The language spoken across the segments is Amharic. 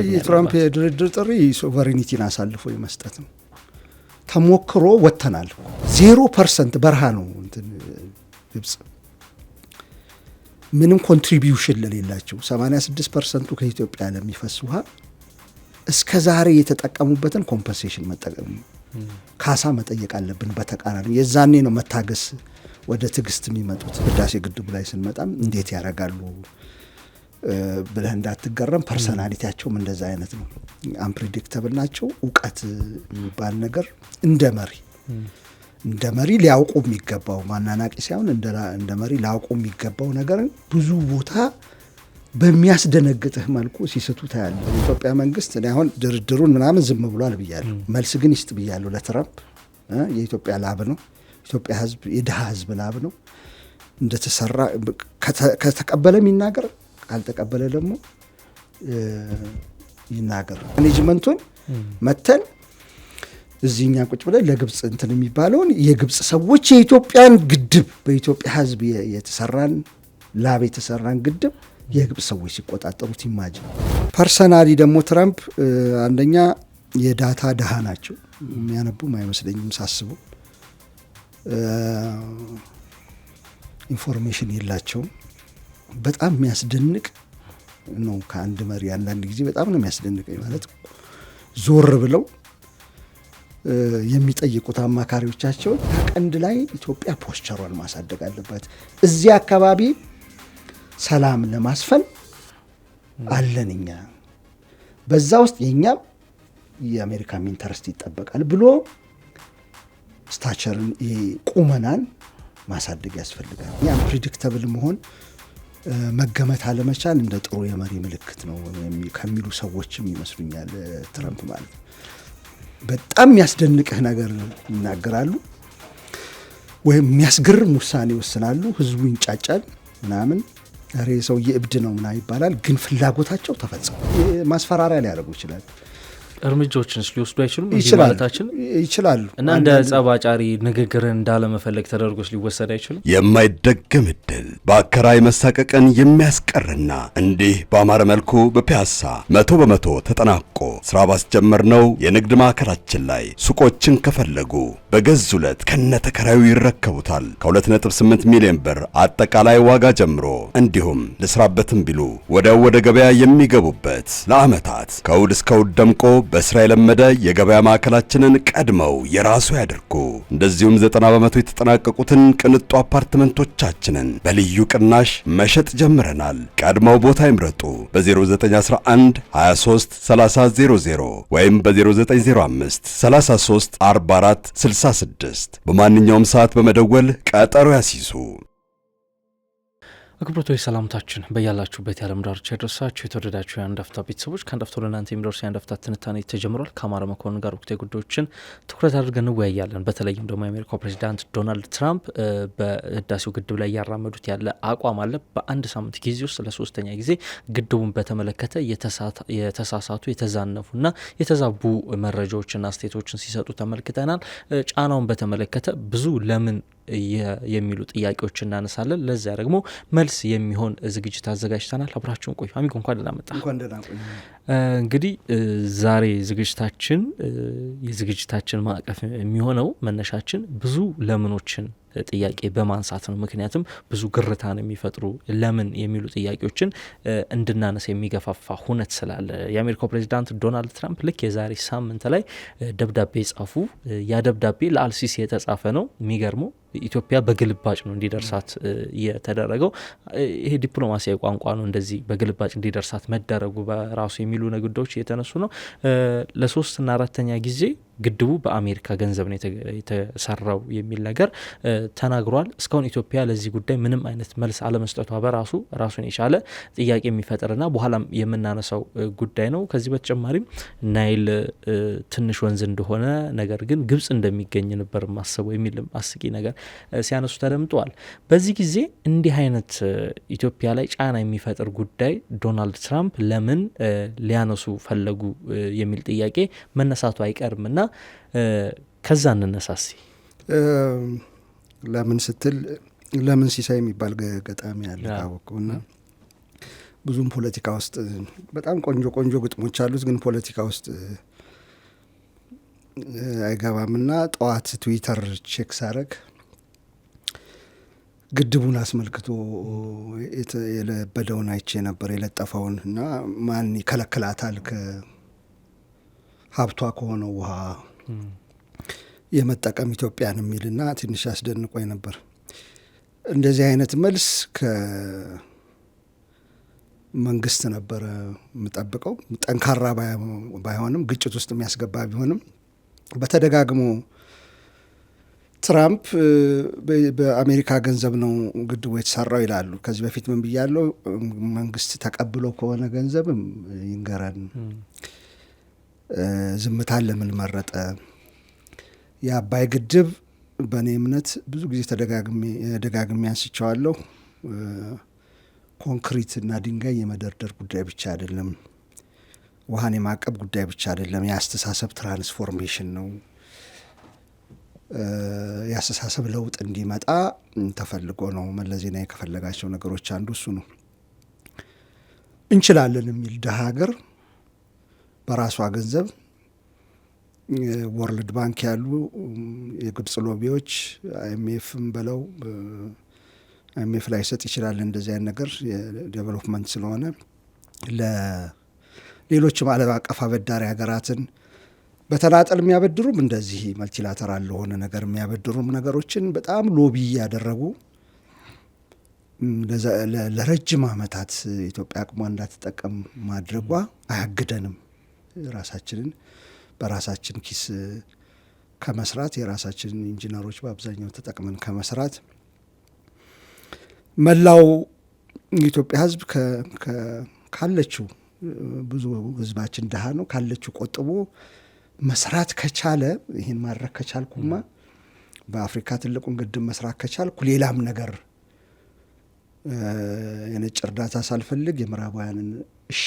የትራምፕ የድርድር ጥሪ ሶቨሬኒቲን አሳልፎ የመስጠት ነው። ተሞክሮ ወጥተናል። 0% በረሃ ነው እንትን ግብጽ ምንም ኮንትሪቢዩሽን ለሌላቸው 86% ከኢትዮጵያ ለሚፈስ ውሃ እስከ ዛሬ የተጠቀሙበትን ኮምፐንሴሽን መጠቀም ካሳ መጠየቅ አለብን። በተቃራኒ የዛኔ ነው መታገስ ወደ ትግስት የሚመጡት። ህዳሴ ግድቡ ላይ ስንመጣም እንዴት ያረጋሉ ብለህ እንዳትገረም። ፐርሰናሊቲያቸውም እንደዛ አይነት ነው። አንፕሬዲክተብል ናቸው። እውቀት የሚባል ነገር እንደ መሪ ሊያውቁ የሚገባው ማናናቂ ሳይሆን እንደ መሪ ሊያውቁ የሚገባው ነገር ብዙ ቦታ በሚያስደነግጥህ መልኩ ሲስቱ ታያለህ። የኢትዮጵያ መንግስት እኔ አሁን ድርድሩን ምናምን ዝም ብሏል ብያለሁ። መልስ ግን ይስጥ ብያለሁ ለትራምፕ። የኢትዮጵያ ላብ ነው። ኢትዮጵያ ህዝብ የድሃ ህዝብ ላብ ነው። እንደተሰራ ከተቀበለም ይናገር፣ ካልተቀበለ ደግሞ ይናገር። ማኔጅመንቱን መተን እዚህኛ ቁጭ ብለን ለግብጽ እንትን የሚባለውን የግብጽ ሰዎች የኢትዮጵያን ግድብ በኢትዮጵያ ህዝብ የተሰራን ላብ የተሰራን ግድብ የግብጽ ሰዎች ሲቆጣጠሩት ኢማጂን። ፐርሰናሊ ደግሞ ትራምፕ አንደኛ የዳታ ድሃ ናቸው። የሚያነቡም አይመስለኝም ሳስበው። ኢንፎርሜሽን የላቸውም። በጣም የሚያስደንቅ ነው። ከአንድ መሪ አንዳንድ ጊዜ በጣም ነው የሚያስደንቀኝ። ማለት ዞር ብለው የሚጠይቁት አማካሪዎቻቸውን ቀንድ ላይ ኢትዮጵያ ፖስቸሯን ማሳደግ አለባት፣ እዚህ አካባቢ ሰላም ለማስፈን አለን እኛ፣ በዛ ውስጥ የኛም የአሜሪካም ኢንተረስት ይጠበቃል ብሎ ስታቸርን ቁመናን ማሳደግ ያስፈልጋል። ያን ፕሪዲክተብል መሆን መገመት አለመቻል እንደ ጥሩ የመሪ ምልክት ነው ከሚሉ ሰዎችም ይመስሉኛል ትራምፕ ማለት ነው። በጣም የሚያስደንቅህ ነገር ይናገራሉ ወይም የሚያስገርም ውሳኔ ይወስናሉ። ህዝቡ ይንጫጫል ምናምን፣ ኧረ ሰውዬ እብድ ነው ምናምን ይባላል። ግን ፍላጎታቸው ተፈጽሞ ማስፈራሪያ ሊያደርጉ ይችላል። እርምጃዎችንስ ሊወስዱ አይችሉም? ማለታችን ይችላሉ። እና እንደ ጸባጫሪ ንግግርን እንዳለመፈለግ ተደርጎስ ሊወሰድ አይችልም? የማይደገም እድል በአከራይ መሳቀቅን የሚያስቀርና እንዲህ በአማረ መልኩ በፒያሳ 100% ተጠናቆ ስራ ባስጀመርነው የንግድ ማዕከላችን ላይ ሱቆችን ከፈለጉ በገዙለት ከነተከራዩ ይረከቡታል። ከ2.8 ሚሊዮን ብር አጠቃላይ ዋጋ ጀምሮ እንዲሁም ልስራበትም ቢሉ ወዲያው ወደ ገበያ የሚገቡበት ለዓመታት ከእሁድ እስከ እሁድ ደምቆ በስራ የለመደ የገበያ ማዕከላችንን ቀድመው የራሱ ያድርጉ። እንደዚሁም 90% የተጠናቀቁትን ቅንጡ አፓርትመንቶቻችንን በልዩ ቅናሽ መሸጥ ጀምረናል። ቀድመው ቦታ ይምረጡ። በ0911 23 3000 ወይም በ0905 33 44 66 በማንኛውም ሰዓት በመደወል ቀጠሮ ያስይዙ። አክብሮታዊ ሰላምታችን በያላችሁበት የዓለም ዳርቻ ይድረሳችሁ። የተወደዳችሁ የአንድ አፍታ ቤተሰቦች፣ ከአንድ አፍታ ለእናንተ የሚደርሱ የአንድ አፍታ ትንታኔ ተጀምሯል። ከአማረ መኮንን ጋር ወቅታዊ ጉዳዮችን ትኩረት አድርገን እንወያያለን። በተለይም ደግሞ የአሜሪካው ፕሬዚዳንት ዶናልድ ትራምፕ በህዳሴው ግድብ ላይ እያራመዱት ያለ አቋም አለ። በአንድ ሳምንት ጊዜ ውስጥ ለሶስተኛ ጊዜ ግድቡን በተመለከተ የተሳሳቱ የተዛነፉና የተዛቡ መረጃዎችና አስተያየቶችን ሲሰጡ ተመልክተናል። ጫናውን በተመለከተ ብዙ ለምን የሚሉ ጥያቄዎች እናነሳለን። ለዚያ ደግሞ መልስ የሚሆን ዝግጅት አዘጋጅተናል። አብራችሁን ቆዩ። አሚጎ እንኳን ደህና መጣ። እንግዲህ ዛሬ የዝግጅታችን ማዕቀፍ የሚሆነው መነሻችን ብዙ ለምኖችን ጥያቄ በማንሳት ነው። ምክንያቱም ብዙ ግርታን የሚፈጥሩ ለምን የሚሉ ጥያቄዎችን እንድናነሳ የሚገፋፋ ሁነት ስላለ የአሜሪካው ፕሬዚዳንት ዶናልድ ትራምፕ ልክ የዛሬ ሳምንት ላይ ደብዳቤ ጻፉ። ያ ደብዳቤ ለአልሲሲ የተጻፈ ነው። የሚገርመው ኢትዮጵያ በግልባጭ ነው እንዲደርሳት የተደረገው። ይሄ ዲፕሎማሲያዊ ቋንቋ ነው። እንደዚህ በግልባጭ እንዲደርሳት መደረጉ በራሱ የሚሉ ጉዳዮች እየተነሱ ነው። ለሶስትና አራተኛ ጊዜ ግድቡ በአሜሪካ ገንዘብ ነው የተሰራው የሚል ነገር ተናግሯል። እስካሁን ኢትዮጵያ ለዚህ ጉዳይ ምንም አይነት መልስ አለመስጠቷ በራሱ ራሱን የቻለ ጥያቄ የሚፈጥርና በኋላም የምናነሳው ጉዳይ ነው። ከዚህ በተጨማሪም ናይል ትንሽ ወንዝ እንደሆነ ነገር ግን ግብጽ እንደሚገኝ ነበር ማሰበው የሚል አስቂ ነገር ሲያነሱ ተደምጠዋል። በዚህ ጊዜ እንዲህ አይነት ኢትዮጵያ ላይ ጫና የሚፈጥር ጉዳይ ዶናልድ ትራምፕ ለምን ሊያነሱ ፈለጉ የሚል ጥያቄ መነሳቱ አይቀርምና ከዛ እንነሳሲ። ለምን ስትል ለምን ሲሳይ የሚባል ገጣሚ ያለ ታወቀውና ብዙም ፖለቲካ ውስጥ በጣም ቆንጆ ግጥሞች አሉት፣ ግን ፖለቲካ ውስጥ አይገባምና ጠዋት ትዊተር ቼክ ሳረግ ግድቡን አስመልክቶ የለበደውን አይቼ ነበር የለጠፈውን እና ማን ይከለክላታል ከሀብቷ ከሆነው ውሃ የመጠቀም ኢትዮጵያን የሚልና ትንሽ አስደንቆኝ ነበር። እንደዚህ አይነት መልስ ከመንግስት ነበረ የምጠብቀው። ጠንካራ ባይሆንም ግጭት ውስጥ የሚያስገባ ቢሆንም በተደጋግሞ ትራምፕ በአሜሪካ ገንዘብ ነው ግድቡ የተሰራው ይላሉ። ከዚህ በፊት ምን ብያለው? መንግስት ተቀብሎ ከሆነ ገንዘብም ይንገረን፣ ዝምታን ለምን መረጠ? የአባይ ግድብ በእኔ እምነት ብዙ ጊዜ ደጋግሜ አንስቼዋለሁ። ኮንክሪት እና ድንጋይ የመደርደር ጉዳይ ብቻ አይደለም፣ ውሃን የማቀብ ጉዳይ ብቻ አይደለም። የአስተሳሰብ ትራንስፎርሜሽን ነው። የአስተሳሰብ ለውጥ እንዲመጣ ተፈልጎ ነው። መለስ ዜናዊ ከፈለጋቸው ነገሮች አንዱ እሱ ነው። እንችላለን የሚል ደሀ ሀገር በራሷ ገንዘብ ወርልድ ባንክ ያሉ የግብጽ ሎቢዎች አይኤምኤፍም በለው አይኤምኤፍ ላይ ሰጥ ይችላል እንደዚህ አይነት ነገር የዴቨሎፕመንት ስለሆነ ለሌሎችም ዓለም አቀፍ አበዳሪ ሀገራትን በተናጠል የሚያበድሩም እንደዚህ መልቲላተራል ለሆነ ነገር የሚያበድሩም ነገሮችን በጣም ሎቢ ያደረጉ ለረጅም ዓመታት ኢትዮጵያ አቅሟ እንዳትጠቀም ማድረጓ አያግደንም። ራሳችንን በራሳችን ኪስ ከመስራት የራሳችንን ኢንጂነሮች በአብዛኛው ተጠቅመን ከመስራት መላው የኢትዮጵያ ሕዝብ ካለችው ብዙ ሕዝባችን ድሃ ነው ካለችው ቆጥቦ መስራት ከቻለ ይህን ማድረግ ከቻልኩማ በአፍሪካ ትልቁን ግድብ መስራት ከቻልኩ ሌላም ነገር የነጭ እርዳታ ሳልፈልግ የምዕራባውያንን እሺ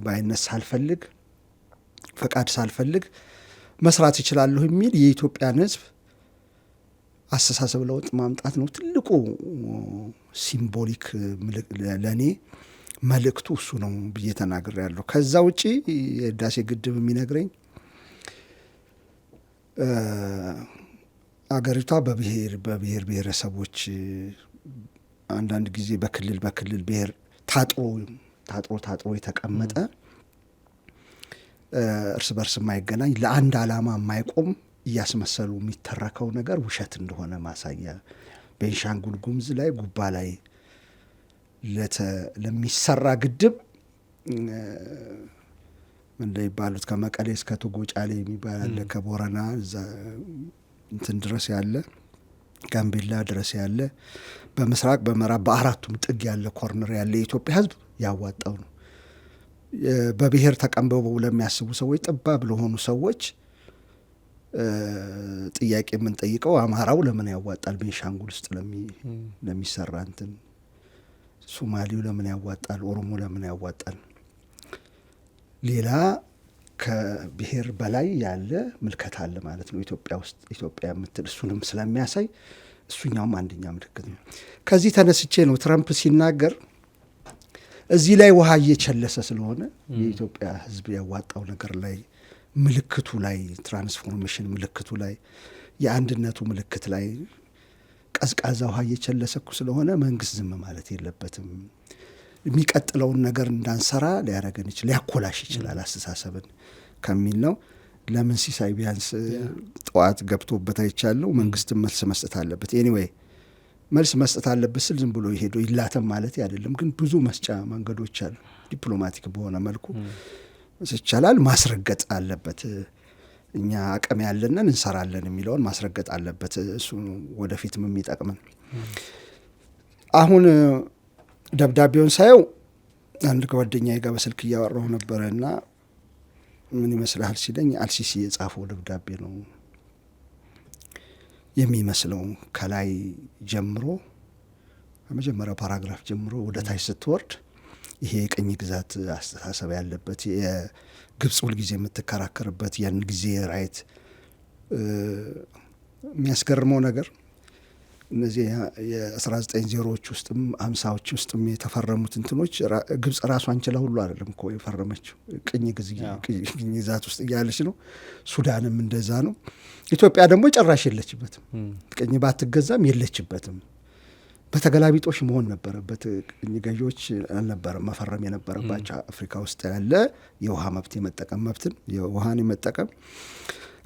ባይነት ሳልፈልግ ፈቃድ ሳልፈልግ መስራት ይችላለሁ የሚል የኢትዮጵያን ሕዝብ አስተሳሰብ ለውጥ ማምጣት ነው ትልቁ ሲምቦሊክ ለእኔ መልእክቱ እሱ ነው ብዬ ተናግሬያለሁ። ከዛ ውጪ የህዳሴ ግድብ የሚነግረኝ አገሪቷ በብሔር ብሔረሰቦች አንዳንድ ጊዜ በክልል ብሔር ታጥሮ የተቀመጠ እርስ በርስ የማይገናኝ ለአንድ ዓላማ የማይቆም እያስመሰሉ የሚተረከው ነገር ውሸት እንደሆነ ማሳያ ቤንሻንጉል ጉሙዝ ላይ ጉባ ላይ ለሚሰራ ግድብ እንደሚባሉት ከመቀሌ እስከ ቶጎ ጫሌ የሚባል አለ፣ ከቦረና እዛ እንትን ድረስ ያለ ጋምቤላ ድረስ ያለ በምስራቅ በምዕራብ በአራቱም ጥግ ያለ ኮርነር ያለ የኢትዮጵያ ሕዝብ ያዋጣው ነው። በብሔር ተቀንበው ለሚያስቡ ሰዎች ጠባብ ለሆኑ ሰዎች ጥያቄ የምንጠይቀው አማራው ለምን ያዋጣል? ቤንሻንጉል ውስጥ ለሚሰራ እንትን ሶማሌው ለምን ያዋጣል? ኦሮሞ ለምን ያዋጣል? ሌላ ከብሔር በላይ ያለ ምልከታ አለ ማለት ነው ኢትዮጵያ ውስጥ ኢትዮጵያ የምትል እሱንም ስለሚያሳይ እሱኛውም አንደኛ ምልክት ነው። ከዚህ ተነስቼ ነው ትራምፕ ሲናገር እዚህ ላይ ውሃ እየቸለሰ ስለሆነ የኢትዮጵያ ሕዝብ ያዋጣው ነገር ላይ ምልክቱ ላይ ትራንስፎርሜሽን ምልክቱ ላይ የአንድነቱ ምልክት ላይ ቀዝቃዛ ውሃ እየቸለሰኩ ስለሆነ መንግስት ዝም ማለት የለበትም። የሚቀጥለውን ነገር እንዳንሰራ ሊያረገን ይችላል፣ ሊያኮላሽ ይችላል አስተሳሰብን ከሚል ነው። ለምን ሲሳይ ቢያንስ ጠዋት ገብቶበት አይቻለው። መንግስትም መልስ መስጠት አለበት። ኤኒዌይ መልስ መስጠት አለበት ስል ዝም ብሎ ይሄዶ ይላተም ማለት አይደለም፣ ግን ብዙ መስጫ መንገዶች አሉ። ዲፕሎማቲክ በሆነ መልኩ ይቻላል። ማስረገጥ አለበት። እኛ አቅም ያለንን እንሰራለን የሚለውን ማስረገጥ አለበት። እሱ ወደፊትም የሚጠቅመን። አሁን ደብዳቤውን ሳየው አንድ ጓደኛዬ ጋር በስልክ እያወራሁ ነበረ እና ምን ይመስልሃል ሲለኝ አልሲሲ የጻፈው ደብዳቤ ነው የሚመስለው። ከላይ ጀምሮ ከመጀመሪያው ፓራግራፍ ጀምሮ ወደ ታች ስትወርድ ይሄ የቅኝ ግዛት አስተሳሰብ ያለበት የግብጽ ሁልጊዜ የምትከራከርበት ያን ጊዜ ራይት። የሚያስገርመው ነገር እነዚህ የ1900ዎች ውስጥም 50ዎች ውስጥም የተፈረሙት እንትኖች ግብጽ ራሷን ችላ ሁሉ አይደለም እኮ የፈረመችው፣ ቅኝ ግዛት ውስጥ እያለች ነው። ሱዳንም እንደዛ ነው። ኢትዮጵያ ደግሞ ጨራሽ የለችበትም፣ ቅኝ ባትገዛም የለችበትም። በተገላቢጦሽ መሆን ነበረበት። ቅኝ ገዢዎች አልነበረም መፈረም የነበረባቸው። አፍሪካ ውስጥ ያለ የውሃ መብት የመጠቀም መብትን የውሃን የመጠቀም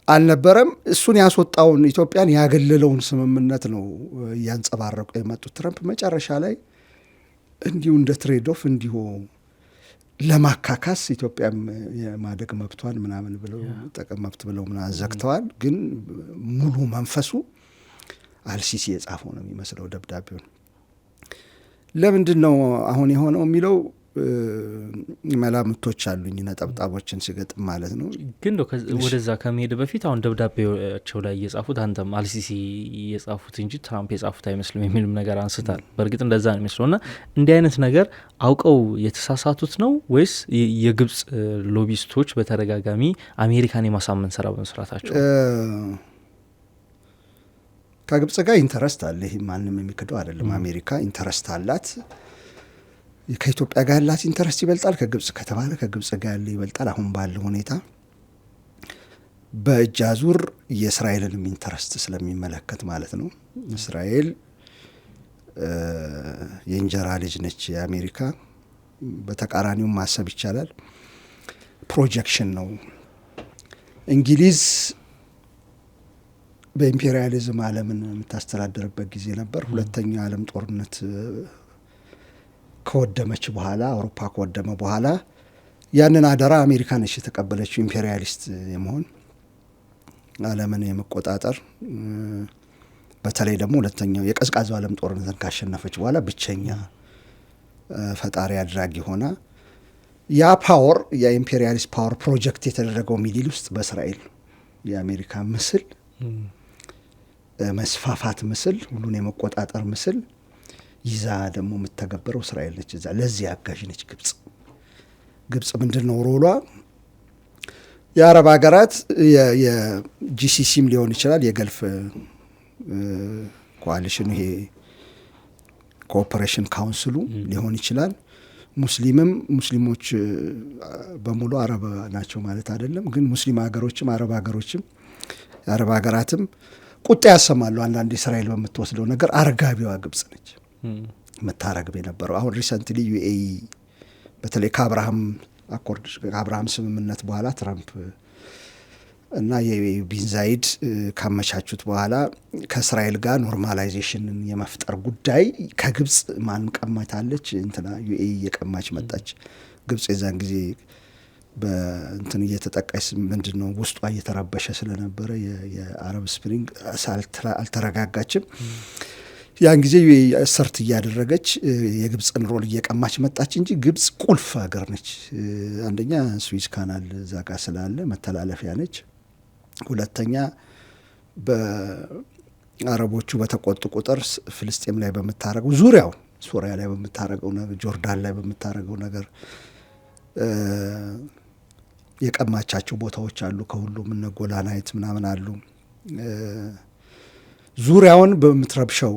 አልነበረም። እሱን ያስወጣውን ኢትዮጵያን ያገለለውን ስምምነት ነው እያንጸባረቁ የመጡት ትረምፕ። መጨረሻ ላይ እንዲሁ እንደ ትሬድ ኦፍ እንዲሁ ለማካካስ ኢትዮጵያም የማደግ መብቷን ምናምን ብለው ጠቀም መብት ብለው ምናምን ዘግተዋል። ግን ሙሉ መንፈሱ አልሲሲ የጻፈው ነው የሚመስለው ደብዳቤውን። ለምንድን ነው አሁን የሆነው የሚለው መላምቶች አሉኝ፣ ነጠብጣቦችን ሲገጥም ማለት ነው። ግን ወደዛ ከመሄድ በፊት አሁን ደብዳቤያቸው ላይ እየጻፉት አንተም አልሲሲ የጻፉት እንጂ ትራምፕ የጻፉት አይመስልም የሚልም ነገር አንስታል። በእርግጥ እንደዛ ነው የሚመስለው። እና እንዲህ አይነት ነገር አውቀው የተሳሳቱት ነው ወይስ የግብጽ ሎቢስቶች በተደጋጋሚ አሜሪካን የማሳመን ስራ በመስራታቸው? ከግብጽ ጋር ኢንተረስት አለ። ይህ ማንም የሚክደው አይደለም። አሜሪካ ኢንተረስት አላት። ከኢትዮጵያ ጋር ያላት ኢንተረስት ይበልጣል ከግብጽ ከተባለ ከግብጽ ጋር ያለ ይበልጣል። አሁን ባለው ሁኔታ በእጅ አዙር የእስራኤልንም ኢንተረስት ስለሚመለከት ማለት ነው። እስራኤል የእንጀራ ልጅ ነች የአሜሪካ። በተቃራኒውም ማሰብ ይቻላል። ፕሮጀክሽን ነው። እንግሊዝ በኢምፔሪያሊዝም ዓለምን የምታስተዳድርበት ጊዜ ነበር። ሁለተኛው ዓለም ጦርነት ከወደመች በኋላ አውሮፓ ከወደመ በኋላ ያንን አደራ አሜሪካ ነች የተቀበለችው። ኢምፔሪያሊስት የመሆን ዓለምን የመቆጣጠር በተለይ ደግሞ ሁለተኛው የቀዝቃዛው ዓለም ጦርነትን ካሸነፈች በኋላ ብቸኛ ፈጣሪ አድራጊ ሆና ያ ፓወር የኢምፔሪያሊስት ፓወር ፕሮጀክት የተደረገው ሚድል ውስጥ በእስራኤል የአሜሪካ ምስል መስፋፋት ምስል ሁሉን የመቆጣጠር ምስል ይዛ ደግሞ የምተገበረው እስራኤል ነች። እዛ ለዚህ አጋዥ ነች ግብጽ። ግብጽ ምንድን ነው ሮሏ? የአረብ ሀገራት የጂሲሲም ሊሆን ይችላል፣ የገልፍ ኮአሊሽን ይሄ ኮኦፐሬሽን ካውንስሉ ሊሆን ይችላል። ሙስሊሞች በሙሉ አረብ ናቸው ማለት አይደለም፣ ግን ሙስሊም ሀገሮችም አረብ ሀገሮችም የአረብ ሀገራትም ቁጣ ያሰማሉ አንዳንድ እስራኤል በምትወስደው ነገር። አርጋቢዋ ግብጽ ነች የምታረግብ የነበረው። አሁን ሪሰንትሊ ዩኤኢ በተለይ ከአብርሃም ስምምነት በኋላ ትራምፕ እና የቢን ዛይድ ካመቻቹት በኋላ ከእስራኤል ጋር ኖርማላይዜሽንን የመፍጠር ጉዳይ ከግብጽ ማን ቀማታለች? እንትና ዩኤኢ እየቀማች መጣች። ግብጽ የዛን ጊዜ በእንትን እየተጠቃች ምንድን ነው ውስጧ እየተረበሸ ስለነበረ የአረብ ስፕሪንግ አልተረጋጋችም። ያን ጊዜ ሰርት እያደረገች የግብጽን ሮል እየቀማች መጣች እንጂ ግብጽ ቁልፍ ሀገር ነች። አንደኛ ስዊዝ ካናል እዛ ጋር ስላለ መተላለፊያ ነች። ሁለተኛ በአረቦቹ በተቆጡ ቁጥር ፍልስጤም ላይ በምታረገው ዙሪያው ሱሪያ ላይ በምታረገው ነገር ጆርዳን ላይ በምታረገው ነገር የቀማቻቸው ቦታዎች አሉ። ከሁሉም እነ ጎላናይት ምናምን አሉ። ዙሪያውን በምትረብሸው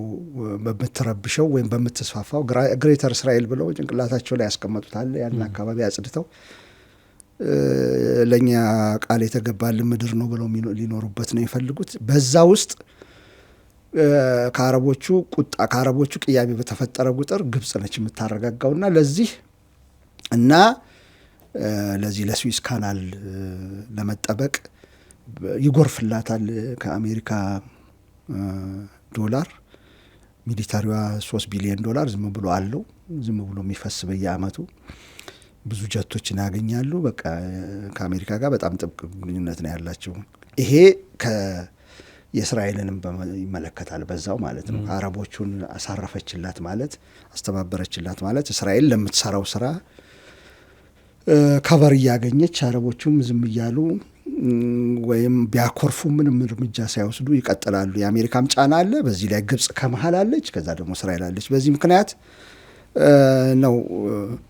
ወይም በምትስፋፋው ግሬተር እስራኤል ብለው ጭንቅላታቸው ላይ ያስቀመጡታል። ያን አካባቢ አጽድተው ለእኛ ቃል የተገባልን ምድር ነው ብለው ሊኖሩበት ነው የፈልጉት። በዛ ውስጥ ከአረቦቹ ቅያሜ በተፈጠረ ቁጥር ግብጽ ነች የምታረጋጋውና ለዚህ ለስዊስ ካናል ለመጠበቅ ይጎርፍላታል ከአሜሪካ ዶላር። ሚሊታሪዋ $3 ቢሊዮን ዝም ብሎ አለው። ዝም ብሎ የሚፈስ በየአመቱ ብዙ ጀቶችን ያገኛሉ። በቃ ከአሜሪካ ጋር በጣም ጥብቅ ግንኙነት ነው ያላቸው። ይሄ የእስራኤልንም ይመለከታል በዛው ማለት ነው። አረቦቹን አሳረፈችላት ማለት አስተባበረችላት ማለት እስራኤል ለምትሰራው ስራ ከቨር እያገኘች አረቦቹም ዝም እያሉ ወይም ቢያኮርፉ ምንም እርምጃ ሳይወስዱ ይቀጥላሉ። የአሜሪካም ጫና አለ፣ በዚህ ላይ ግብጽ ከመሀል አለች፣ ከዛ ደግሞ እስራኤል አለች። በዚህ ምክንያት ነው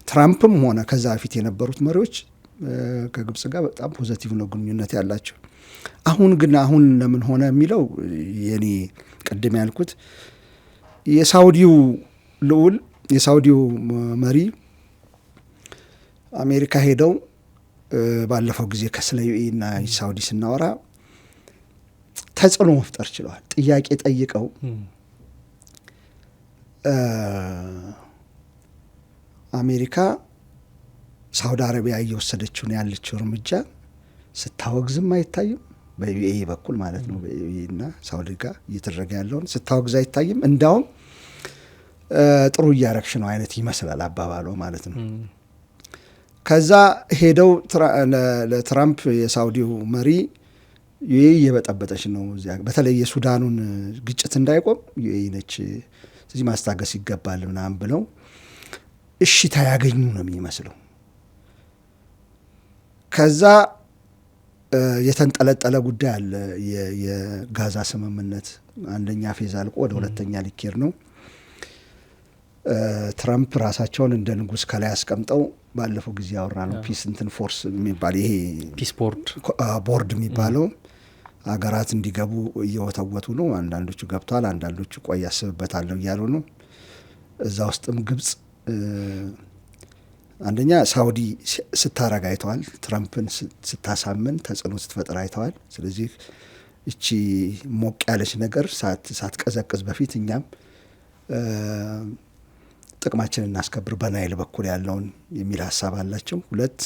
ትራምፕም ሆነ ከዛ በፊት የነበሩት መሪዎች ከግብጽ ጋር በጣም ፖዘቲቭ ነው ግንኙነት ያላቸው። አሁን ለምን ሆነ የሚለው የኔ ቅድም ያልኩት የሳውዲው ልዑል የሳውዲው መሪ አሜሪካ ሄደው ባለፈው ጊዜ ከስለ ዩኤኢና ሳውዲ ስናወራ ተጽዕኖ መፍጠር ችለዋል። ጥያቄ ጠይቀው አሜሪካ ሳውዲ አረቢያ እየወሰደችው ያለችው እርምጃ ስታወግዝም አይታይም። በዩኤኢ በኩል ማለት ነው። በዩኤኢና ሳውዲ ጋር እየተደረገ ያለውን ስታወግዝ አይታይም። እንዳውም ጥሩ እያረግሽ ነው አይነት ይመስላል አባባሉ ማለት ነው። ከዛ ሄደው ለትራምፕ የሳውዲው መሪ ዩኤኢ እየበጠበጠች ነው እዚያ በተለይ የሱዳኑን ግጭት እንዳይቆም ዩኤኢ ነች ስለዚህ ማስታገስ ይገባል ምናምን ብለው እሺታ ያገኙ ነው የሚመስለው። ከዛ የተንጠለጠለ ጉዳይ አለ። የጋዛ ስምምነት አንደኛ ፌዝ አልቆ ወደ ሁለተኛ ሊኬድ ነው። ትራምፕ ራሳቸውን እንደ ንጉስ ከላይ አስቀምጠው ባለፈው ጊዜ ያወራ ነው ፒስ እንትን ፎርስ የሚባል ይሄ ፒስ ቦርድ የሚባለው አገራት እንዲገቡ እየወተወቱ ነው። አንዳንዶቹ ገብተዋል፣ አንዳንዶቹ ቆይ ያስብበታለሁ እያሉ ነው። እዛ ውስጥም ግብጽ አንደኛ ሳውዲ ስታረግ አይተዋል። ትራምፕን ስታሳምን ተጽዕኖ ስትፈጥር አይተዋል። ስለዚህ እቺ ሞቅ ያለች ነገር ሳትቀዘቅዝ በፊት እኛም ጥቅማችንን እናስከብር በናይል በኩል ያለውን የሚል ሀሳብ አላቸው። ሁለት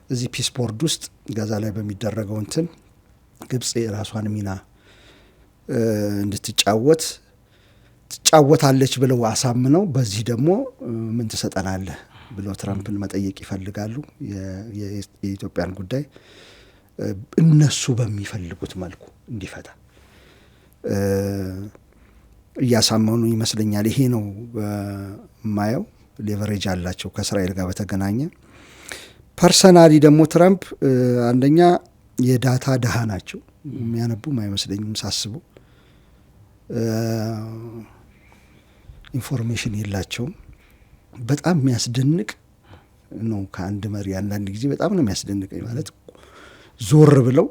እዚህ ፒስ ቦርድ ውስጥ ጋዛ ላይ በሚደረገው እንትን ግብጽ የራሷን ሚና ትጫወታለች ብለው አሳምነው በዚህ ደግሞ ምን ትሰጠናለህ ብለው ትራምፕን መጠየቅ ይፈልጋሉ። የኢትዮጵያን ጉዳይ እነሱ በሚፈልጉት መልኩ እንዲፈታ እያሳመኑ ይመስለኛል። ይሄ ነው የማየው። ሌቨሬጅ አላቸው ከእስራኤል ጋር በተገናኘ። ፐርሰናሊ ደግሞ ትራምፕ አንደኛ የዳታ ድሃ ናቸው። የሚያነቡም አይመስለኝም ሳስበው። ኢንፎርሜሽን የላቸውም። በጣም የሚያስደንቅ ነው ከአንድ መሪ አንዳንድ ጊዜ በጣም ነው የሚያስደንቀኝ። ማለት ዞር ብለው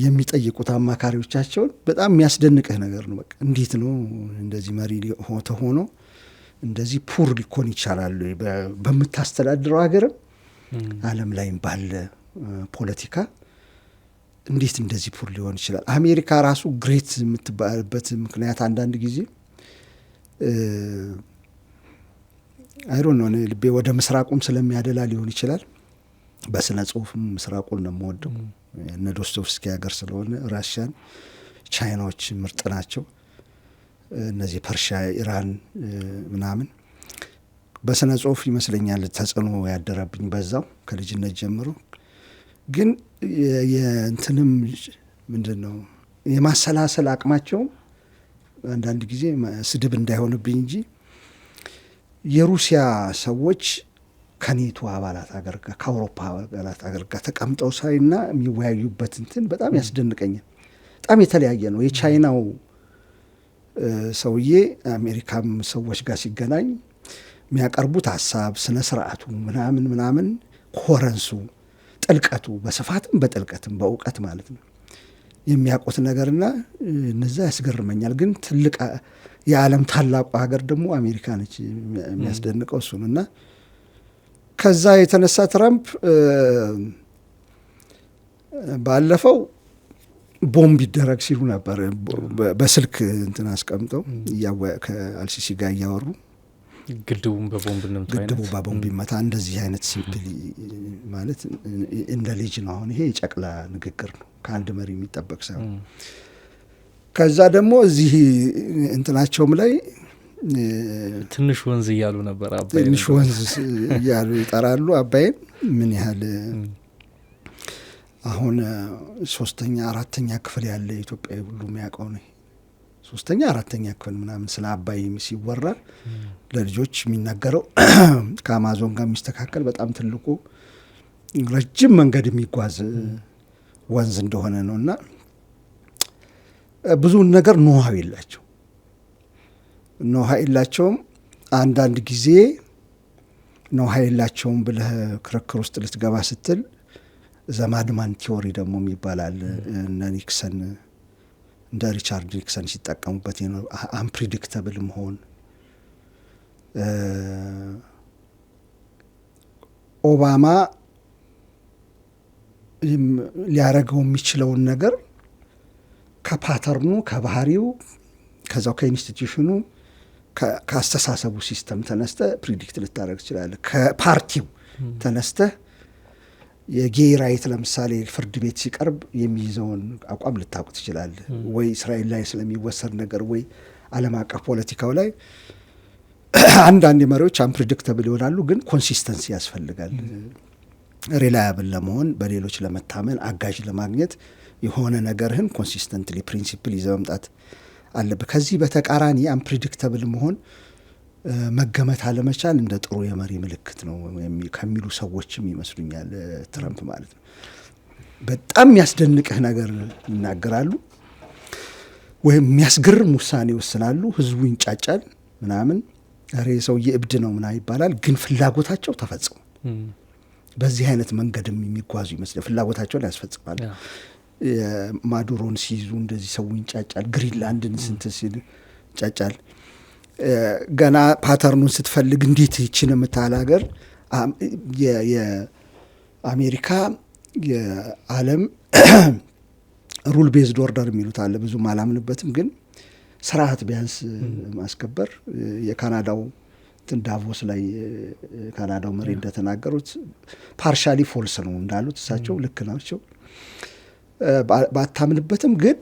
የሚጠይቁት አማካሪዎቻቸውን በጣም የሚያስደንቅህ ነገር ነው። በቃ እንዴት ነው እንደዚህ መሪ ሆኖ እንደዚህ ፑር ሊኮን ይቻላል? በምታስተዳድረው ሀገርም ዓለም ላይም ባለ ፖለቲካ እንዴት እንደዚህ ፑር ሊሆን ይችላል? አሜሪካ ራሱ ግሬት የምትባልበት ምክንያት አንዳንድ ጊዜ አይሮን ነው ልቤ ወደ ምስራቁም ስለሚያደላ ሊሆን ይችላል። በስነ ጽሁፍም ምስራቁን ነው የምወደው። እነ ዶስቶቭስኪ ሀገር ስለሆነ ራሽያን፣ ቻይናዎች ምርጥ ናቸው። እነዚህ ፐርሺያ፣ ኢራን ምናምን በስነ ጽሁፍ ይመስለኛል ተጽዕኖ ያደረብኝ በዛው ከልጅነት ጀምሮ። ግን የእንትንም ምንድን ነው የማሰላሰል አቅማቸውም አንዳንድ ጊዜ ስድብ እንዳይሆንብኝ እንጂ የሩሲያ ሰዎች ከኔቶ አባላት ሀገር ጋር ከአውሮፓ አባላት ሀገር ጋር ተቀምጠው ሳይና የሚወያዩበት እንትን በጣም ያስደንቀኛል። በጣም የተለያየ ነው። የቻይናው ሰውዬ አሜሪካም ሰዎች ጋር ሲገናኝ የሚያቀርቡት ሀሳብ፣ ስነ ስርዓቱ ምናምን ኮረንሱ፣ ጥልቀቱ በስፋትም በጥልቀትም በእውቀት ማለት ነው የሚያውቁት ነገርና እነዛ ያስገርመኛል። ግን ትልቅ የዓለም ታላቁ ሀገር ደግሞ አሜሪካ ነች። የሚያስደንቀው እሱ ነው። እና ከዛ የተነሳ ትራምፕ ባለፈው ቦምብ ይደረግ ሲሉ ነበር። በስልክ እንትን አስቀምጠው ከአልሲሲ ጋር እያወሩ ግድቡን በቦምብ ይመታ እንደዚህ አይነት ሲምፕል ማለት እንደ ልጅ ነው። አሁን ይሄ የጨቅላ ንግግር ነው፣ ከአንድ መሪ የሚጠበቅ ሳይሆን። ከዛ ደግሞ እዚህ እንትናቸውም ላይ ትንሽ ወንዝ እያሉ ነበር። አባይ ትንሽ ወንዝ እያሉ ይጠራሉ። አባይን ምን ያህል አሁን 3ኛ 4ኛ ክፍል ያለ ኢትዮጵያዊ ሁሉ የሚያውቀው ነው። 3ኛ 4ኛ ክፍል ምናምን ስለ አባይ ሲወራ ለልጆች የሚናገረው ከአማዞን ጋር የሚስተካከል በጣም ትልቁ ረጅም መንገድ የሚጓዝ ወንዝ እንደሆነ ነው። እና ብዙ ነገር ኖሃ የላቸውም። አንዳንድ ጊዜ ኖሃ የላቸውም ብለህ ክርክር ውስጥ ልትገባ ስትል ዘማድማን ቲዎሪ ደግሞ ይባላል። እነ ኒክሰን እንደ ሪቻርድ ኒክሰን ሲጠቀሙበት ነው። አንፕሪዲክተብል መሆን ኦባማ ሊያረገው የሚችለውን ነገር ከፓተርኑ ከባህሪው ከዛው ከኢንስቲትዩሽኑ ከአስተሳሰቡ ሲስተም ተነስተ ፕሪዲክት ልታደረግ ትችላለህ። ከፓርቲው ተነስተ የጌይ ራይት ለምሳሌ ፍርድ ቤት ሲቀርብ የሚይዘውን አቋም ልታውቅ ትችላለህ። ወይ እስራኤል ላይ ስለሚወሰድ ነገር ወይ ዓለም አቀፍ ፖለቲካው ላይ አንዳንድ መሪዎች አንፕሪዲክተብል ይሆናሉ፣ ግን ኮንሲስተንሲ ያስፈልጋል። ሪላያብል ለመሆን በሌሎች ለመታመን አጋዥ ለማግኘት የሆነ ነገርህን ኮንሲስተንትሊ ፕሪንሲፕል ይዘህ መምጣት አለብህ። ከዚህ በተቃራኒ አንፕሪዲክተብል መሆን መገመት አለመቻል እንደ ጥሩ የመሪ ምልክት ነው ከሚሉ ሰዎችም ይመስሉኛል ትራምፕ ማለት ነው። በጣም የሚያስደንቅህ ነገር ይናገራሉ ወይም የሚያስገርም ውሳኔ ይወስናሉ፣ ህዝቡ ይንጫጫል ምናምን፣ ኧረ ሰውዬ እብድ ነው ምናምን ይባላል፣ ግን ፍላጎታቸው ተፈጽሟል። በዚህ አይነት መንገድም የሚጓዙ ይመስላል፣ ፍላጎታቸውን ያስፈጽማል። ማዱሮን ሲይዙ እንደዚህ ሰው ይንጫጫል፣ ግሪንላንድን ስንት ሲል ይንጫጫል። ገና ፓተርኑን ስትፈልግ እንዴት ይችን የምታህል ሀገር የአሜሪካ የዓለም ሩል ቤዝድ ኦርደር የሚሉት አለ፣ ብዙም አላምንበትም፣ ግን ስርዓት ቢያንስ ማስከበር የካናዳው ዳቮስ ላይ ካናዳው መሪ እንደተናገሩት ፓርሻሊ ፎልስ ነው እንዳሉት እሳቸው ልክ ናቸው። ባታምንበትም ግን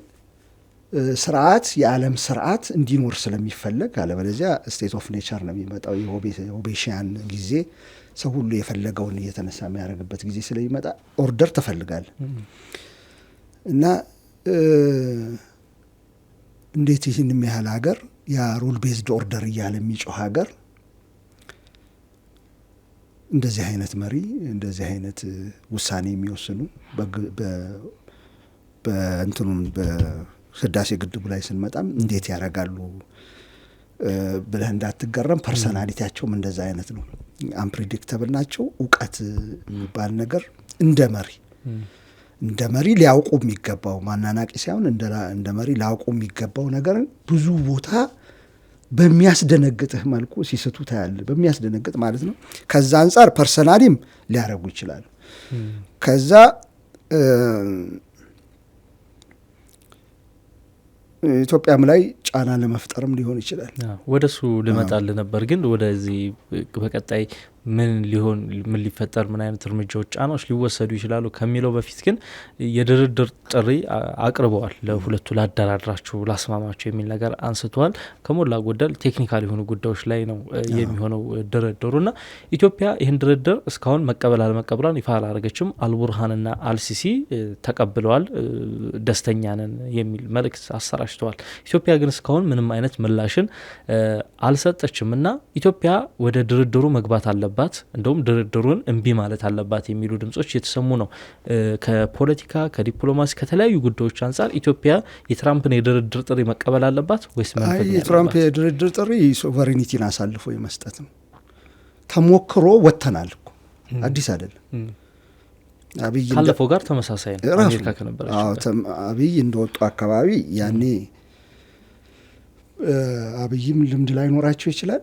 ስርዓት የዓለም ስርዓት እንዲኖር ስለሚፈለግ፣ አለበለዚያ ስቴት ኦፍ ኔቸር ነው የሚመጣው። የሆቤሽያን ጊዜ ሰው ሁሉ የፈለገውን እየተነሳ የሚያደርግበት ጊዜ ስለሚመጣ ኦርደር ተፈልጋል እና እንዴት ይህን የሚያህል ሀገር ያ ሩል ቤዝድ ኦርደር እያለ የሚጮህ ሀገር እንደዚህ አይነት መሪ እንደዚህ አይነት ውሳኔ የሚወስኑ በእንትኑም በህዳሴ ግድቡ ላይ ስንመጣም እንዴት ያደርጋሉ ብለህ እንዳትገረም። ፐርሰናሊቲያቸውም እንደዛ አይነት ነው፣ አንፕሪዲክተብል ናቸው። እውቀት የሚባል ነገር እንደ መሪ ሊያውቁ የሚገባው ማናናቂ ሳይሆን እንደ መሪ ሊያውቁ የሚገባው ነገርን ብዙ ቦታ በሚያስደነግጥህ መልኩ ሲስቱ ታያለህ። በሚያስደነግጥ ማለት ነው። ከዛ አንጻር ፐርሰናሊም ሊያረጉ ይችላሉ። ከዛ ኢትዮጵያም ላይ ጫና ለመፍጠርም ሊሆን ይችላል። ወደሱ ልመጣል ነበር፣ ግን ወደዚህ በቀጣይ ምን ሊፈጠር ምን አይነት እርምጃዎች ጫናዎች ሊወሰዱ ይችላሉ ከሚለው በፊት ግን የድርድር ጥሪ አቅርበዋል። ለሁለቱ ላደራድራችሁ ላስማማችሁ የሚል ነገር አንስተዋል። ከሞላ ጎደል ቴክኒካል የሆኑ ጉዳዮች ላይ ነው የሚሆነው ድርድሩና ኢትዮጵያ ይህን ድርድር እስካሁን መቀበል አለመቀበሏን ይፋ አላደረገችም። አልቡርሃንና አልሲሲ ተቀብለዋል፣ ደስተኛ ነን የሚል መልእክት አሰራጭተዋል። ኢትዮጵያ ግን እስካሁን ምንም አይነት ምላሽን አልሰጠችም እና ኢትዮጵያ ወደ ድርድሩ መግባት አለባት፣ እንደውም ድርድሩን እምቢ ማለት አለባት የሚሉ ድምጾች የተሰሙ ነው። ከፖለቲካ ከዲፕሎማሲ ከተለያዩ ጉዳዮች አንጻር ኢትዮጵያ የትራምፕን የድርድር ጥሪ መቀበል አለባት ወይስ መንፈግ? የትራምፕ የድርድር ጥሪ ሶቨሬኒቲን አሳልፎ የመስጠት ነው። ተሞክሮ ወጥተናል እኮ አዲስ አይደለም። አብይ ካለፈው ጋር ተመሳሳይ ነው። አሜሪካ ከነበረች አብይ እንደወጡ አካባቢ ያኔ አብይም ልምድ ላይ ኖራቸው ይችላል፣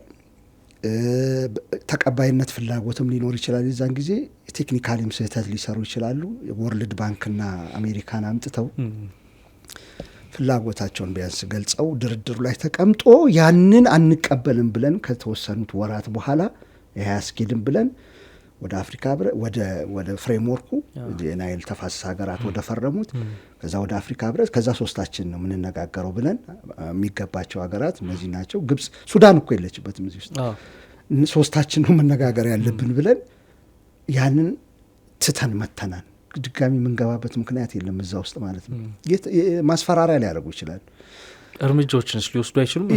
ተቀባይነት ፍላጎትም ሊኖር ይችላል። የዛን ጊዜ ቴክኒካሊም ስህተት ሊሰሩ ይችላሉ። ወርልድ ባንክና አሜሪካን አምጥተው ፍላጎታቸውን ቢያንስ ገልጸው ድርድሩ ላይ ተቀምጦ ያንን አንቀበልም ብለን ከተወሰኑት ወራት በኋላ ይሄ አያስኬድም ብለን ወደ አፍሪካ ወደ ፍሬምወርኩ የናይል ተፋሰስ ሀገራት ወደ ፈረሙት ከዛ ወደ አፍሪካ ህብረት ከዛ ሶስታችን ነው የምንነጋገረው ብለን የሚገባቸው ሀገራት እነዚህ ናቸው። ግብጽ፣ ሱዳን እኮ የለችበትም እዚህ ውስጥ። ሶስታችን ነው መነጋገር ያለብን ብለን ያንን ትተን መተናል። ድጋሚ የምንገባበት ምክንያት የለም እዛ ውስጥ ማለት ነው። ማስፈራሪያ ሊያደርጉ ይችላል። እርምጃዎችንስ ሊወስዱ አይችሉም?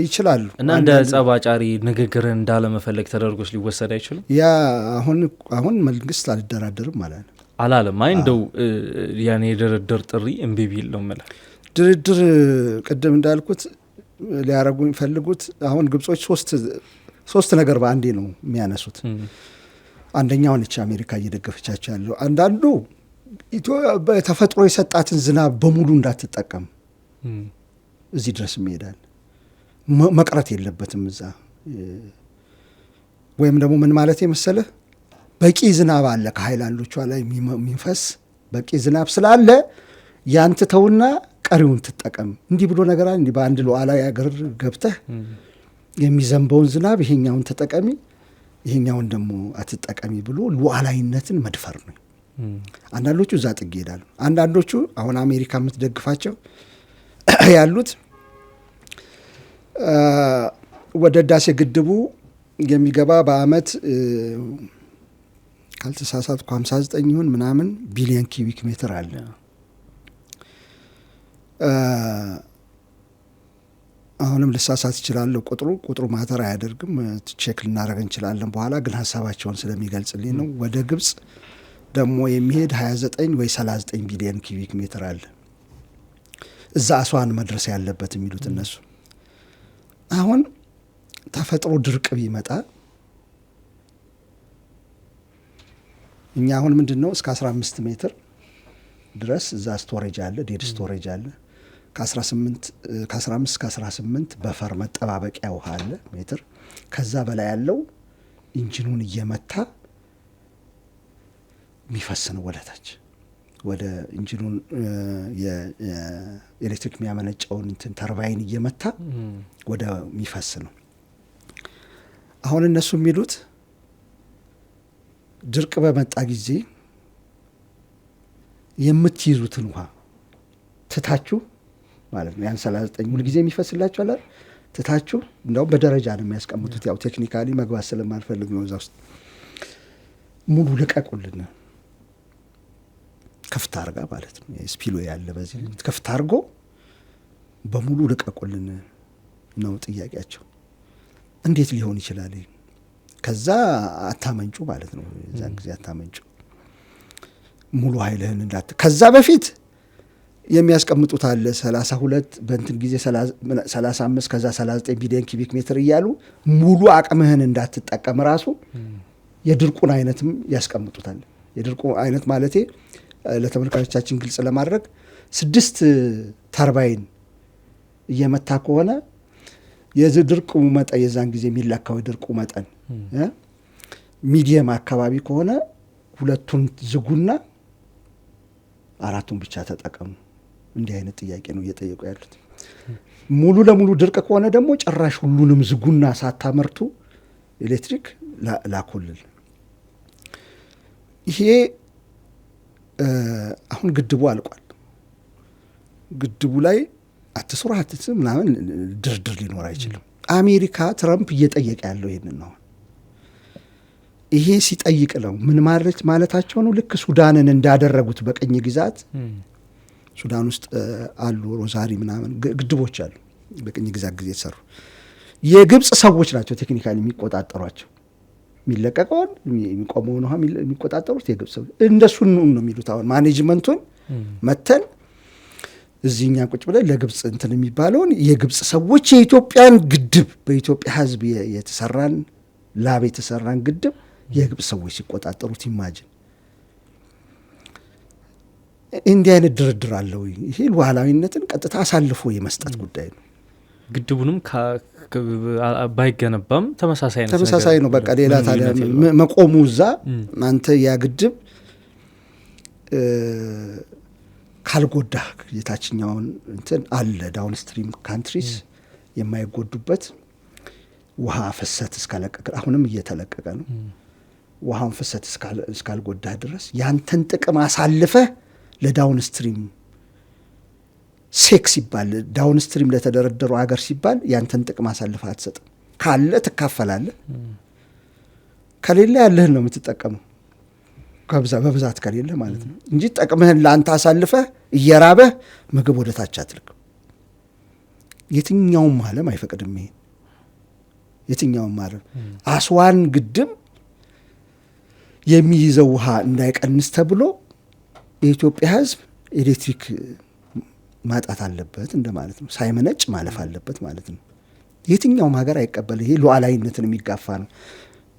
ይችላሉ እና እንደ ጸባጫሪ ንግግርን እንዳለመፈለግ ተደርጎስ ሊወሰድ አይችሉም? ያ አሁን መንግስት አልደራደርም ማለት ነው አላለም። አይ እንደው ያኔ የድርድር ጥሪ እምቢ ቢል ነው የምልህ። ድርድር ቅድም እንዳልኩት ሊያረጉ የሚፈልጉት አሁን ግብጾች ሶስት ነገር በአንዴ ነው የሚያነሱት። አንደኛው ነች አሜሪካ እየደገፈቻቸው ያለው። አንዳንዱ በተፈጥሮ የሰጣትን ዝናብ በሙሉ እንዳትጠቀም እዚህ ድረስ ይሄዳል። መቅረት የለበትም እዛ። ወይም ደግሞ ምን ማለት የመሰለህ በቂ ዝናብ አለ ከሃይላንዶቿ ላይ የሚፈስ በቂ ዝናብ ስላለ ያንተ ተውና ቀሪውን ትጠቀም። እንዲህ ብሎ ነገር አለ። እንዲህ በአንድ ሉዓላዊ አገር ገብተህ የሚዘንበውን ዝናብ ይሄኛውን ተጠቀሚ፣ ይሄኛውን ደግሞ አትጠቀሚ ብሎ ሉዓላዊነትን መድፈር ነው። አንዳንዶቹ እዛ ጥግ ይሄዳሉ። አንዳንዶቹ አሁን አሜሪካ የምትደግፋቸው ያሉት ወደ ህዳሴ ግድቡ የሚገባ በአመት ካልተሳሳትኩ 59 ይሁን ምናምን ቢሊዮን ኪዩቢክ ሜትር አለ። አሁንም ልሳሳት እችላለሁ። ቁጥሩ ማተር አያደርግም። ቼክ ልናደርግ እንችላለን በኋላ። ግን ሀሳባቸውን ስለሚገልጽልኝ ነው። ወደ ግብጽ ደግሞ የሚሄድ 29 ወይ 39 ቢሊዮን ኪዩቢክ ሜትር አለ። እዛ አስዋን መድረስ ያለበት የሚሉት እነሱ። አሁን ተፈጥሮ ድርቅ ቢመጣ እኛ አሁን ምንድን ነው እስከ 15 ሜትር ድረስ እዛ ስቶሬጅ አለ፣ ዴድ ስቶሬጅ አለ። ከ15 እስከ 18 በፈር መጠባበቂያ ውሃ አለ ሜትር። ከዛ በላይ ያለው ኢንጂኑን እየመታ የሚፈስ ነው ወደታች ወደ ኢንጂኑን የኤሌክትሪክ የሚያመነጨውን እንትን ተርባይን እየመታ ወደ የሚፈስ ነው። አሁን እነሱ የሚሉት ድርቅ በመጣ ጊዜ የምትይዙትን ውሃ ትታችሁ ማለት ነው ያን 39 ሁል ጊዜ የሚፈስላችሁ አለ ትታችሁ፣ እንደውም በደረጃ ነው የሚያስቀምጡት። ያው ቴክኒካሊ መግባት ስለማልፈልግ ነው እዛ ውስጥ። ሙሉ ልቀቁልን ከፍታ አርጋ ማለት ነው ስፒሎ ያለ በዚህ ከፍታ አርጎ በሙሉ ልቀቁልን ነው ጥያቄያቸው። እንዴት ሊሆን ይችላል? ከዛ አታመንጩ ማለት ነው። እዛን ጊዜ አታመንጩ ሙሉ ኃይልህን እንዳት ከዛ በፊት የሚያስቀምጡት አለ 32 በእንትን ጊዜ 35 ከዛ 39 ቢሊዮን ኪቢክ ሜትር እያሉ ሙሉ አቅምህን እንዳትጠቀም ራሱ የድርቁን አይነትም ያስቀምጡታል። የድርቁ አይነት ማለቴ ለተመልካቾቻችን ግልጽ ለማድረግ 6 ተርባይን እየመታ ከሆነ የድርቁ መጠን የዛን ጊዜ የሚለካው የድርቁ መጠን ሚዲየም አካባቢ ከሆነ 2ቱን ዝጉና 4ቱን ብቻ ተጠቀሙ። እንዲህ አይነት ጥያቄ ነው እየጠየቁ ያሉት። ሙሉ ለሙሉ ድርቅ ከሆነ ደግሞ ጭራሽ ሁሉንም ዝጉና ሳታመርቱ ኤሌክትሪክ ላኩልል። ይሄ አሁን ግድቡ አልቋል። ግድቡ ላይ አትስሩ አትስሩ ምናምን ድርድር ሊኖር አይችልም። አሜሪካ ትራምፕ እየጠየቀ ያለው ይሄንን ነው። ይሄ ሲጠይቅ ነው ምን ማለታቸው ነው? ልክ ሱዳንን እንዳደረጉት በቅኝ ግዛት ሱዳን ውስጥ አሉ ሮዛሪ ምናምን ግድቦች አሉ በቅኝ ግዛት ጊዜ የተሰሩ። የግብጽ ሰዎች ናቸው ቴክኒካሊ የሚቆጣጠሯቸው። የሚለቀቀውን የሚቆመውን ውሃ የሚቆጣጠሩት የግብጽ ሰዎች። እንደሱ ነው የሚሉት። አሁን ማኔጅመንቱን መተን እዚህኛ ቁጭ ብለን ለግብጽ እንትን የሚባለውን የግብጽ ሰዎች የኢትዮጵያን ግድብ በኢትዮጵያ ሕዝብ የተሰራን ላብ የተሰራን ግድብ የግብጽ ሰዎች ሲቆጣጠሩት ኢማጂን። እንዲህ አይነት ድርድር አለው። ይሄ ሉዓላዊነትን ቀጥታ አሳልፎ የመስጠት ጉዳይ ነው። ግድቡንም ባይገነባም ተመሳሳይ ነው። በቃ ሌላ ታዲያ መቆሙ እዛ አንተ ያ ግድብ ካልጎዳህ የታችኛውን እንትን አለ ዳውንስትሪም ካንትሪስ የማይጎዱበት ውሃ ፍሰት እስካለቀቀ አሁንም እየተለቀቀ ነው። ውሃን ፍሰት እስካልጎዳህ ድረስ ያንተን ጥቅም አሳልፈህ ለዳውንስትሪም ሴክስ ሲባል ዳውንስትሪም ለተደረደሩ ሀገር ሲባል ያንተን ጥቅም አሳልፈህ አትሰጥም። ካለ ትካፈላለህ፣ ከሌለ ያለህን ነው የምትጠቀመው። በብዛት ከሌለ ማለት ነው እንጂ ጠቅምህን ለአንተ አሳልፈህ እየራበህ ምግብ ወደ ታች አትልክም። የትኛውም ዓለም አይፈቅድም ይሄን። የትኛውም ዓለም አስዋን ግድብ የሚይዘው ውሃ እንዳይቀንስ ተብሎ የኢትዮጵያ ሕዝብ ኤሌክትሪክ ማጣት አለበት እንደማለት ነው። ሳይመነጭ ማለፍ አለበት ማለት ነው። የትኛውም ሀገር አይቀበል። ይሄ ሉዓላዊነትን የሚጋፋ ነው።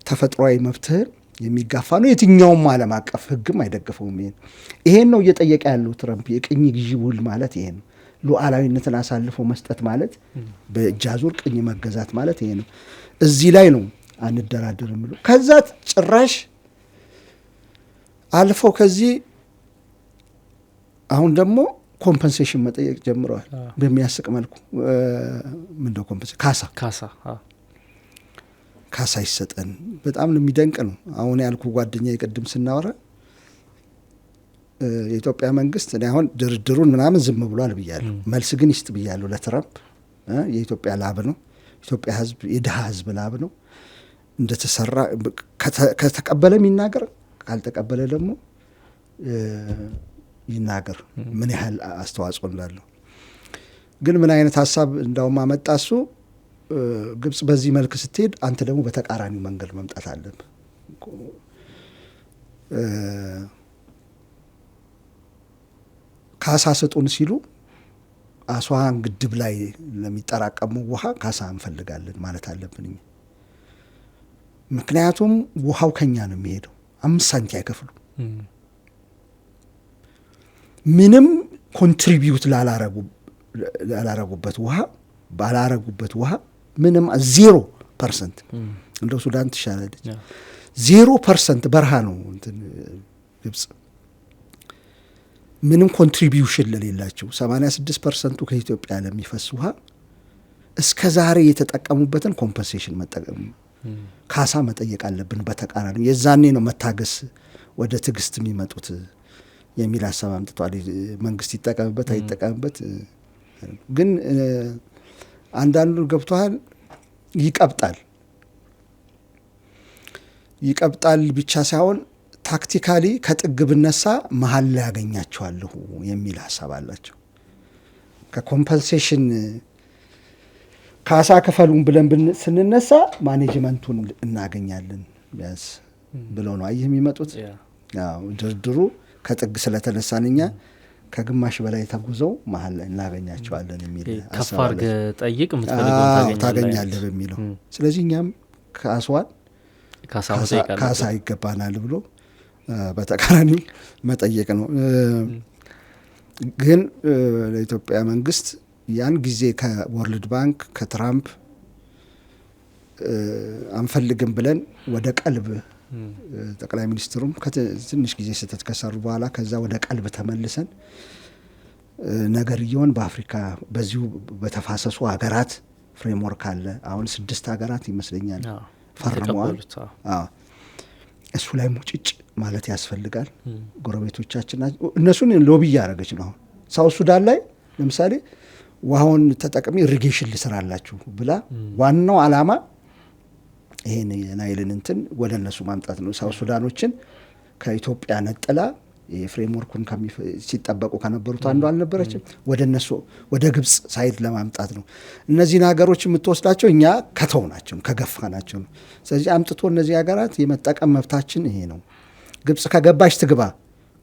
ተፈጥሯዊ መብትህን የሚጋፋ ነው። የትኛውም ዓለም አቀፍ ሕግም አይደግፈውም። ይሄን ነው እየጠየቀ ያለው ትራምፕ። የቅኝ ግዢ ውል ማለት ይሄ ነው። ሉዓላዊነትን አሳልፎ መስጠት ማለት በእጅ አዙር ቅኝ መገዛት ማለት ይሄ ነው። እዚህ ላይ ነው አንደራደርም ብሎ ከዛ ጭራሽ አልፈው ከዚህ አሁን ደግሞ ኮምፐንሴሽን መጠየቅ ጀምረዋል። በሚያስቅ መልኩ ምንድነው ኮምፐንሴሽን? ካሳ ይሰጠን። በጣም የሚደንቅ ነው። አሁን ያልኩ ጓደኛዬ ቅድም ስናወራ የኢትዮጵያ መንግስት እኔ አሁን ድርድሩን ምናምን ዝም ብሏል ብያለሁ። መልስ ግን ይስጥ ብያለሁ ለትራምፕ። የኢትዮጵያ ላብ ነው፣ ኢትዮጵያ ህዝብ የድሃ ህዝብ ላብ ነው። እንደተሰራ ከተቀበለ ይናገር፣ ካልተቀበለ ደግሞ ይናገር ምን ያህል አስተዋጽኦ እንዳለው። ግን ምን አይነት ሀሳብ እንዳውም አመጣ እሱ፣ ግብጽ በዚህ መልክ ስትሄድ አንተ ደግሞ በተቃራኒ መንገድ መምጣት አለብህ። ካሳ ስጡን ሲሉ አስዋን ግድብ ላይ ለሚጠራቀሙ ውሃ ካሳ እንፈልጋለን ማለት አለብን። ምክንያቱም ውሃው ከኛ ነው የሚሄደው። 5 ሳንቲ አይከፍሉ። ምንም ኮንትሪቢዩት ላላረጉበት ውሃ ምንም 0% እንደው ሱዳን ትሻላለች። 0% በረሃ ነው እንትን ግብጽ ምንም ኮንትሪቢዩሽን ለሌላቸው 86% ከኢትዮጵያ ለሚፈስ ውሃ እስከ ዛሬ የተጠቀሙበትን ኮምፐንሴሽን መጠቀም ካሳ መጠየቅ አለብን። በተቃራኒ የዛኔ ነው መታገስ ወደ ትዕግስት የሚመጡት የሚል ሀሳብ አምጥቷል። መንግስት ይጠቀምበት አይጠቀምበት ግን አንዳንዱ ገብቷል። ይቀብጣል ብቻ ሳይሆን ታክቲካሊ ከጥግ ብነሳ መሀል ላይ ያገኛቸዋለሁ የሚል ሀሳብ አላቸው። ከኮምፐንሴሽን ካሳ ክፈሉን ብለን ስንነሳ ማኔጅመንቱን እናገኛለን ቢያንስ ብለው ነው አየህ የሚመጡት። ድርድሩ ከጥግ ስለተነሳን እኛ ከግማሽ በላይ ተጉዘው መሀል ላይ እናገኛቸዋለን የሚል ከፍ አድርገህ ጠይቅ የምትፈልገውን ታገኛለህ በሚለው። ስለዚህ እኛም ከአስዋን ካሳ ይገባናል ብሎ በተቃራኒ መጠየቅ ነው። ግን ለኢትዮጵያ መንግስት ያን ጊዜ ከወርልድ ባንክ ከትራምፕ አንፈልግም ብለን ወደ ቀልብ ጠቅላይ ሚኒስትሩም ትንሽ ጊዜ ስህተት ከሰሩ በኋላ ከዛ ወደ ቀልብ ተመልሰን ነገርየውን በአፍሪካ በዚሁ በተፋሰሱ ሀገራት ፍሬምወርክ አለ። አሁን 6 ሀገራት ይመስለኛል ፈርመዋል። እሱ ላይ ሙጭጭ ማለት ያስፈልጋል። ጎረቤቶቻችን እነሱን ሎቢ እያደረገች ነው። አሁን ሳውት ሱዳን ላይ ለምሳሌ ውሃውን ተጠቅሚ ኢሪጌሽን ልስራላችሁ ብላ ዋናው አላማ ይሄን የናይልን እንትን ወደ እነሱ ማምጣት ነው። ሳውት ሱዳኖችን ከኢትዮጵያ ነጥላ የፍሬምወርኩን ሲጠበቁ ከነበሩት አንዱ አልነበረችም። ወደ እነሱ ወደ ግብጽ ሳይድ ለማምጣት ነው። እነዚህን ሀገሮች የምትወስዳቸው እኛ ከተው ናቸው ከገፋ ናቸው ነው። ስለዚህ አምጥቶ እነዚህ ሀገራት የመጠቀም መብታችን ይሄ ነው። ግብጽ ከገባች ትግባ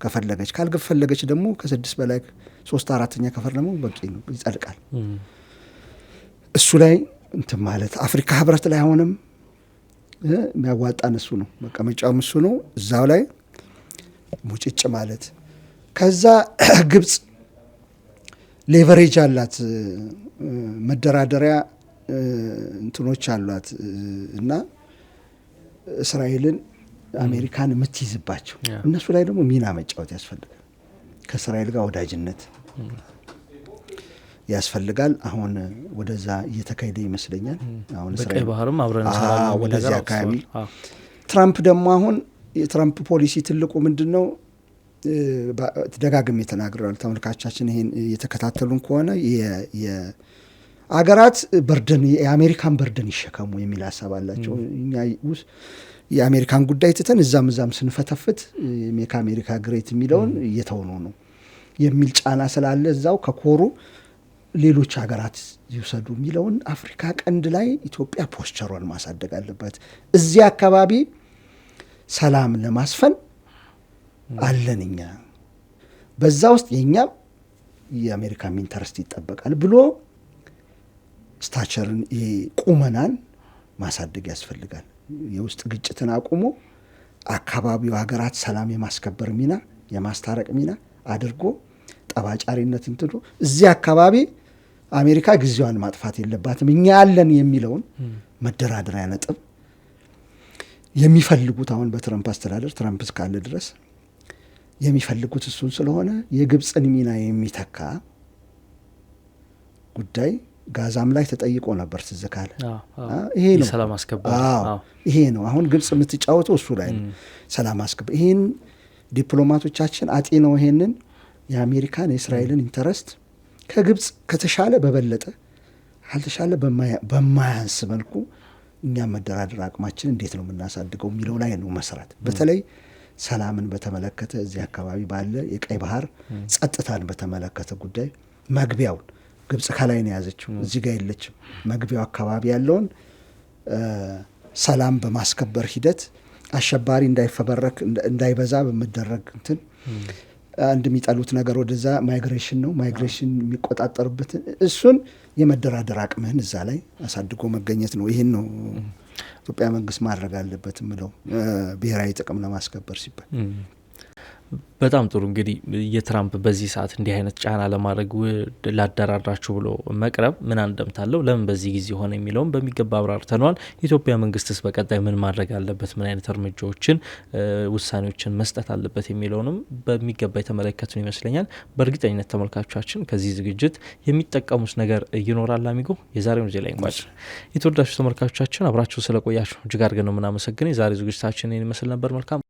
ከፈለገች፣ ካልፈለገች ደግሞ ከ6 በላይ 3/4 ከፈር ደግሞ በቂ ነው፣ ይጸድቃል። እሱ ላይ እንትን ማለት አፍሪካ ህብረት ላይ አሁንም የሚያዋጣን እሱ ነው፣ መቀመጫውም እሱ ነው። እዛው ላይ ሙጭጭ ማለት ከዛ ግብጽ ሌቨሬጅ አላት፣ መደራደሪያ እንትኖች አሏት እና እስራኤልን አሜሪካን የምትይዝባቸው እነሱ ላይ ደግሞ ሚና መጫወት ያስፈልጋል። ከእስራኤል ጋር ወዳጅነት ያስፈልጋል። አሁን ወደዛ እየተካሄደ ይመስለኛል። አሁን በቀይ ባህርም አብረን ወደዚህ አካባቢ ትራምፕ ደግሞ አሁን የትራምፕ ፖሊሲ ትልቁ ምንድን ነው? ደጋግሜ ተናግረዋል። ተመልካቻችን ይሄን እየተከታተሉን ከሆነ የአገራት በርደን የአሜሪካን በርደን ይሸከሙ የሚል ሀሳብ አላቸው። እኛ የአሜሪካን ጉዳይ ትተን እዛም ስንፈተፍት ሜክ አሜሪካ ግሬት የሚለውን እየተውነው ነው የሚል ጫና ስላለ እዛው ከኮሩ ሌሎች ሀገራት ይውሰዱ የሚለውን አፍሪካ ቀንድ ላይ ኢትዮጵያ ፖስቸሯን ማሳደግ አለባት። እዚህ አካባቢ ሰላም ለማስፈን አለን እኛ፣ በዛ ውስጥ የኛም የአሜሪካን ኢንተረስት ይጠበቃል ብሎ ስታቸርን ቁመናን ማሳደግ ያስፈልጋል። የውስጥ ግጭትን አቁሞ አካባቢው ሀገራት ሰላም የማስከበር ሚና የማስታረቅ ሚና አድርጎ ጠባጫሪነት እንትኑ እዚህ አካባቢ አሜሪካ ጊዜዋን ማጥፋት የለባትም እኛ ያለን የሚለውን መደራደሪያ ነጥብ የሚፈልጉት አሁን በትራምፕ አስተዳደር ትራምፕ እስካለ ድረስ የሚፈልጉት እሱን ስለሆነ የግብፅን ሚና የሚተካ ጉዳይ ጋዛም ላይ ተጠይቆ ነበር ትዝ ካለ ይሄ ነው ሰላም አስከባሪ ይሄ ነው አሁን ግብፅ የምትጫወተው እሱ ላይ ነው ሰላም አስከባሪ ይሄን ዲፕሎማቶቻችን አጤነው ይሄንን የአሜሪካን የእስራኤልን ኢንተረስት ከግብፅ ከተሻለ በበለጠ ካልተሻለ በማያንስ መልኩ እኛ መደራደር አቅማችን እንዴት ነው የምናሳድገው የሚለው ላይ ነው መሰራት በተለይ ሰላምን በተመለከተ እዚህ አካባቢ ባለ የቀይ ባህር ጸጥታን በተመለከተ ጉዳይ መግቢያውን ግብፅ ከላይ ነው ያዘችው እዚህ ጋር የለችም መግቢያው አካባቢ ያለውን ሰላም በማስከበር ሂደት አሸባሪ እንዳይፈበረክ እንዳይበዛ በመደረግ እንትን አንድ የሚጠሉት ነገር ወደዛ ማይግሬሽን ነው ማይግሬሽን የሚቆጣጠሩበት እሱን የመደራደር አቅምህን እዛ ላይ አሳድጎ መገኘት ነው ይሄን ነው ኢትዮጵያ መንግስት ማድረግ አለበት ምለው ብሔራዊ ጥቅም ለማስከበር ሲባል በጣም ጥሩ እንግዲህ የትራምፕ በዚህ ሰዓት እንዲህ አይነት ጫና ለማድረግ ላደራድራችሁ ብሎ መቅረብ ምን አንደምታለው ለምን በዚህ ጊዜ ሆነ የሚለውን በሚገባ አብራርተናል የኢትዮጵያ መንግስትስ በቀጣይ ምን ማድረግ አለበት ምን አይነት እርምጃዎችን ውሳኔዎችን መስጠት አለበት የሚለውንም በሚገባ የተመለከቱን ይመስለኛል በእርግጠኝነት ተመልካቾቻችን ከዚህ ዝግጅት የሚጠቀሙት ነገር ይኖራል አሚጎ የዛሬውን እዚህ ላይ እንቋጭ የተወዳጁ ተመልካቾቻችን አብራችሁ ስለቆያችሁ እጅግ አድርገን ነው የምናመሰግነው የዛሬ ዝግጅታችን ይመስል ነበር መልካም